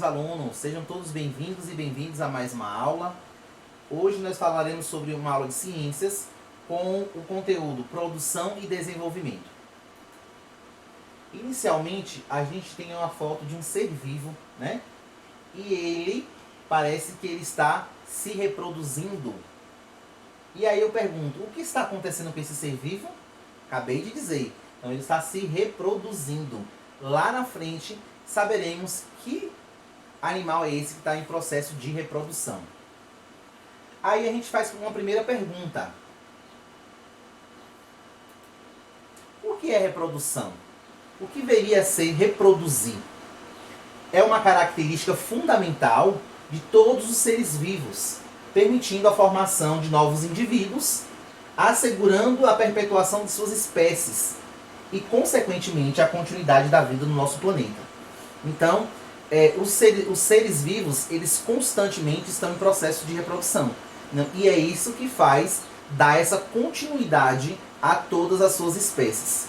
alunos, sejam todos bem-vindos e bem-vindos a mais uma aula. Hoje nós falaremos sobre uma aula de ciências com o conteúdo Produção e Desenvolvimento. Inicialmente, a gente tem uma foto de um ser vivo, né? E ele parece que ele está se reproduzindo. E aí eu pergunto, o que está acontecendo com esse ser vivo? Acabei de dizer, então ele está se reproduzindo. Lá na frente, saberemos que animal é esse que está em processo de reprodução. Aí a gente faz uma primeira pergunta. O que é reprodução? O que viria a ser reproduzir? É uma característica fundamental de todos os seres vivos, permitindo a formação de novos indivíduos, assegurando a perpetuação de suas espécies e, consequentemente, a continuidade da vida no nosso planeta. Então, os seres vivos, eles constantemente estão em processo de reprodução. Né? E é isso que faz dar essa continuidade a todas as suas espécies.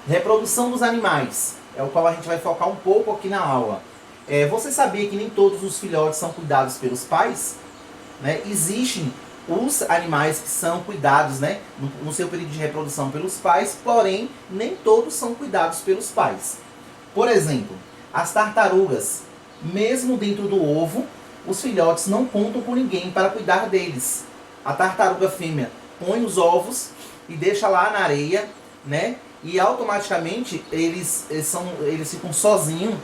Reprodução dos animais, é o qual a gente vai focar um pouco aqui na aula. Você sabia que nem todos os filhotes são cuidados pelos pais? Né? Existem os animais que são cuidados, né, no seu período de reprodução pelos pais, porém, nem todos são cuidados pelos pais. Por exemplo, as tartarugas, mesmo dentro do ovo, os filhotes não contam com ninguém para cuidar deles. A tartaruga fêmea põe os ovos e deixa lá na areia, né? E automaticamente eles ficam sozinhos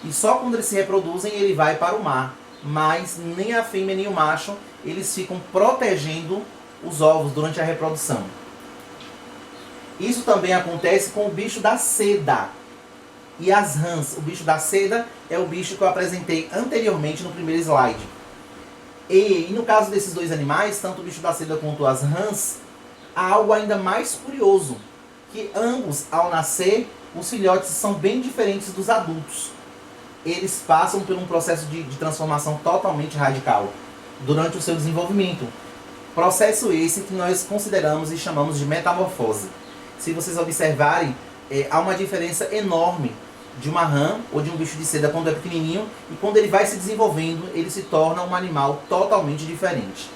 e só quando eles se reproduzem ele vai para o mar. Mas nem a fêmea nem o macho, eles ficam protegendo os ovos durante a reprodução. Isso também acontece com o bicho da seda e as rãs. O bicho da seda é o bicho que eu apresentei anteriormente no primeiro slide. E no caso desses dois animais, tanto o bicho da seda quanto as rãs, há algo ainda mais curioso, que ambos, ao nascer, os filhotes são bem diferentes dos adultos. Eles passam por um processo de transformação totalmente radical durante o seu desenvolvimento. Processo esse que nós consideramos e chamamos de metamorfose. Se vocês observarem, há uma diferença enorme de uma rã ou de um bicho de seda quando é pequenininho e quando ele vai se desenvolvendo, ele se torna um animal totalmente diferente.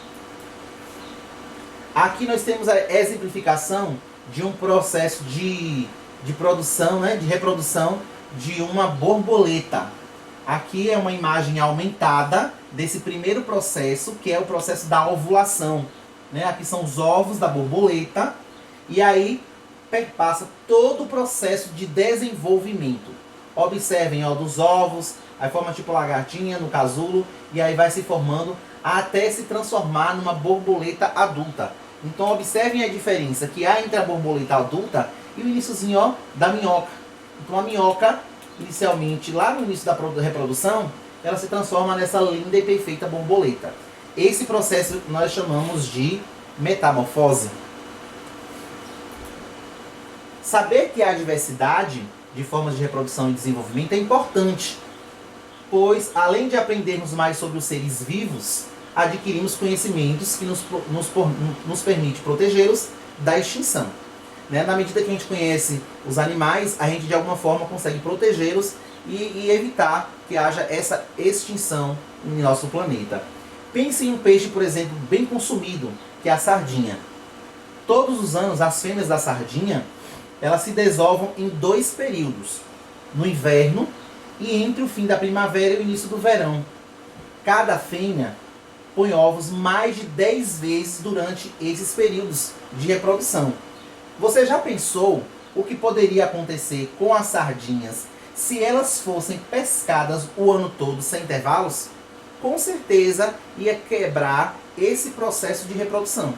Aqui nós temos a exemplificação de um processo de produção, né, de reprodução de uma borboleta. Aqui é uma imagem aumentada desse primeiro processo, que é o processo da ovulação. Né? Aqui são os ovos da borboleta e aí perpassa todo o processo de desenvolvimento. Observem, ó, dos ovos, aí forma tipo lagartinha no casulo e aí vai se formando até se transformar numa borboleta adulta. Então observem a diferença que há entre a borboleta adulta e o iniciozinho, ó, da minhoca. Então a minhoca, inicialmente, lá no início da reprodução, ela se transforma nessa linda e perfeita borboleta. Esse processo nós chamamos de metamorfose. Saber que há diversidade de formas de reprodução e desenvolvimento é importante, pois, além de aprendermos mais sobre os seres vivos, adquirimos conhecimentos que nos permite protegê-los da extinção. Né? Na medida que a gente conhece os animais, a gente de alguma forma consegue protegê-los e evitar que haja essa extinção no nosso planeta. Pense em um peixe, por exemplo, bem consumido, que é a sardinha. Todos os anos, as fêmeas da sardinha, elas se desovam em 2 períodos. No inverno e entre o fim da primavera e o início do verão. Cada fêmea põe ovos mais de 10 vezes durante esses períodos de reprodução. Você já pensou o que poderia acontecer com as sardinhas se elas fossem pescadas o ano todo sem intervalos? Com certeza ia quebrar esse processo de reprodução.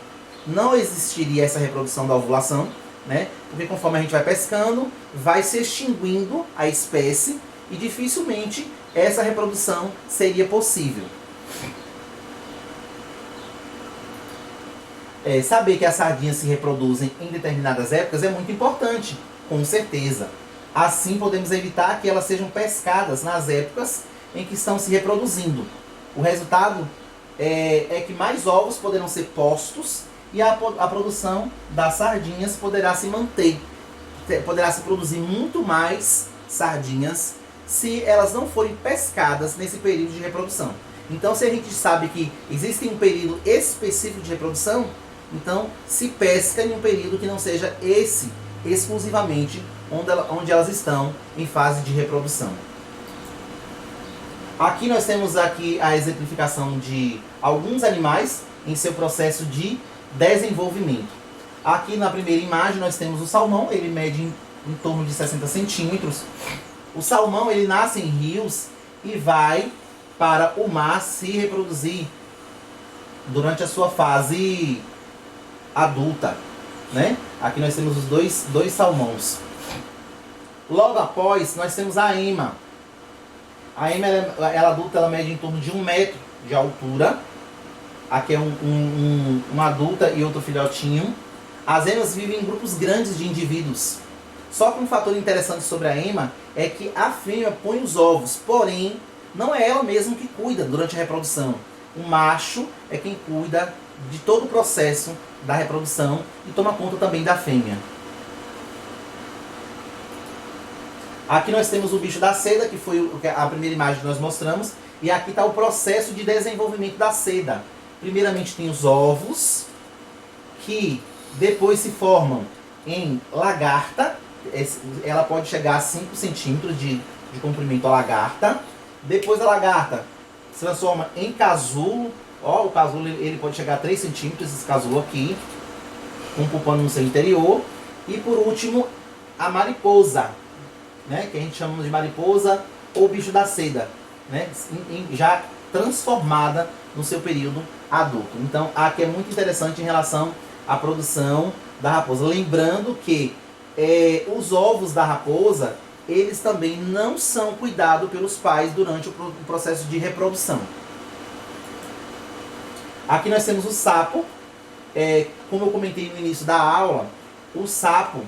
Não existiria essa reprodução da ovulação, né? Porque conforme a gente vai pescando, vai se extinguindo a espécie e dificilmente essa reprodução seria possível. Saber que as sardinhas se reproduzem em determinadas épocas é muito importante, com certeza. Assim podemos evitar que elas sejam pescadas nas épocas em que estão se reproduzindo. O resultado é que mais ovos poderão ser postos e a produção das sardinhas poderá se manter. Poderá se produzir muito mais sardinhas se elas não forem pescadas nesse período de reprodução. Então, se a gente sabe que existe um período específico de reprodução, então se pesca em um período que não seja esse exclusivamente onde elas estão em fase de reprodução. Aqui nós temos aqui a exemplificação de alguns animais em seu processo de desenvolvimento. Aqui na primeira imagem nós temos o salmão, ele mede em torno de 60 centímetros. O salmão ele nasce em rios e vai para o mar se reproduzir durante a sua fase adulta, né? Aqui nós temos os dois salmões. Logo após nós temos a ema. A ema ela adulta, ela mede em torno de 1 metro de altura. Aqui é uma adulta e outro filhotinho. As emas vivem em grupos grandes de indivíduos. Só que um fator interessante sobre a ema é que a fêmea põe os ovos, porém não é ela mesma que cuida durante a reprodução. O macho é quem cuida de todo o processo da reprodução e toma conta também da fêmea. Aqui nós temos o bicho da seda, que foi a primeira imagem que nós mostramos. E aqui está o processo de desenvolvimento da seda. Primeiramente tem os ovos, que depois se formam em lagarta. Ela pode chegar a 5 centímetros de comprimento a lagarta. Depois a lagarta se transforma em casulo. Ó, o casulo ele pode chegar a 3 centímetros, esse casulo aqui, com pupando no seu interior. E por último, a mariposa, né, que a gente chama de mariposa ou bicho da seda, né, já transformada no seu período adulto. Então, aqui é muito interessante em relação à produção da raposa. Lembrando que os ovos da raposa, eles também não são cuidados pelos pais durante o processo de reprodução. Aqui nós temos o sapo. Como eu comentei no início da aula, o sapo,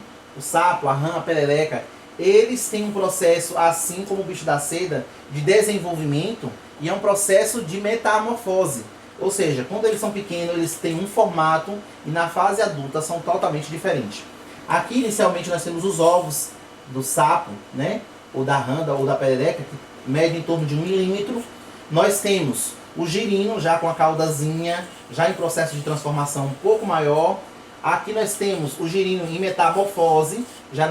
a rã, a perereca, eles têm um processo, assim como o bicho da seda, de desenvolvimento, e é um processo de metamorfose. Ou seja, quando eles são pequenos, eles têm um formato, e na fase adulta são totalmente diferentes. Aqui, inicialmente, nós temos os ovos do sapo, né, ou da rã, ou da perereca, que medem em torno de 1 milímetro. Nós temos o girino, já com a caudazinha, já em processo de transformação um pouco maior. Aqui nós temos o girino em metamorfose, já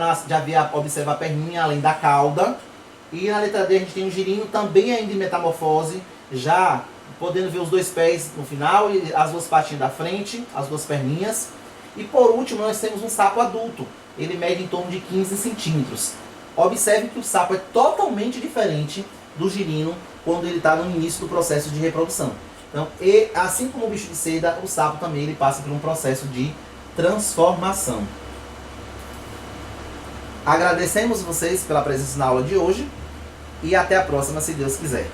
observa a perninha além da cauda. E na letra D a gente tem o girino também ainda em metamorfose, já podendo ver os 2 pés no final e as 2 patinhas da frente, as 2 perninhas. E por último nós temos um sapo adulto, ele mede em torno de 15 centímetros. Observe que o sapo é totalmente diferente do girino quando ele está no início do processo de reprodução. Então, assim como o bicho de seda, o sapo também ele passa por um processo de transformação. Agradecemos vocês pela presença na aula de hoje e até a próxima, se Deus quiser.